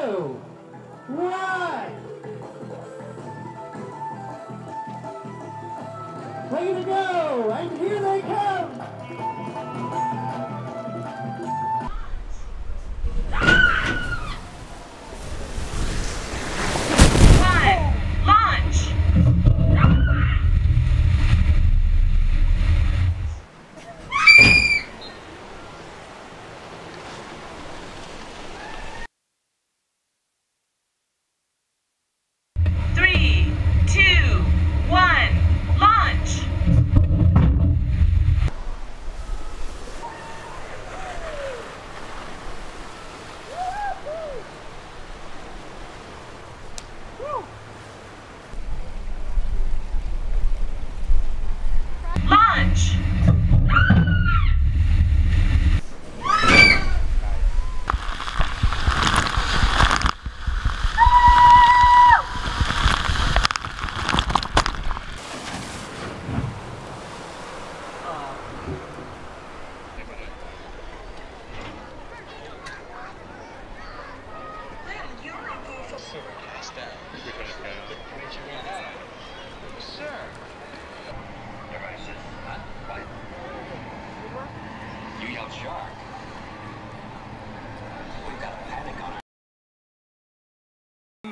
1. Ready to go, and here they come!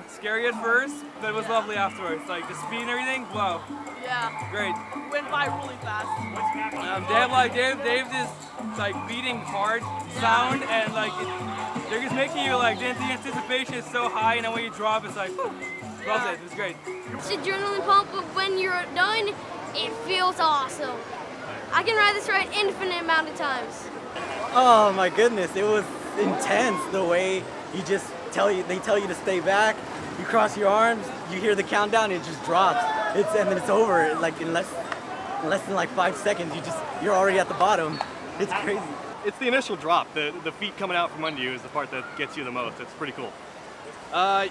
Scary at first, but it was lovely afterwards. Like the speed and everything, wow. Yeah. Great. Went by really fast. Dave is like beating hard sound, and like they're just making you like the anticipation is so high, and then when you drop, it's like, loved it. It was great. It's adrenaline pump, but when you're done, it feels awesome. I can ride this ride infinite amount of times. Oh my goodness, it was intense the way you just they tell you to stay back. You cross your arms, you hear the countdown, it just drops. And then it's over. Like in less than like 5 seconds, you're already at the bottom. It's crazy. It's the initial drop. The feet coming out from under you is the part that gets you the most. It's pretty cool.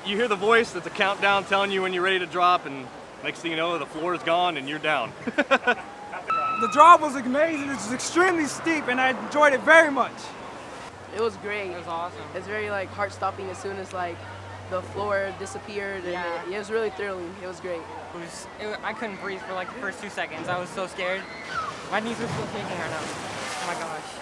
You hear the voice. It's a countdown telling you when you're ready to drop, and next thing you know, the floor is gone and you're down. The drop was amazing. It was extremely steep, and I enjoyed it very much. It was great. It was awesome. It's very like heart-stopping as soon as like the floor disappeared, and it was really thrilling. It was great. I couldn't breathe for like the first 2 seconds. I was so scared. My knees are still shaking right now. Oh my gosh.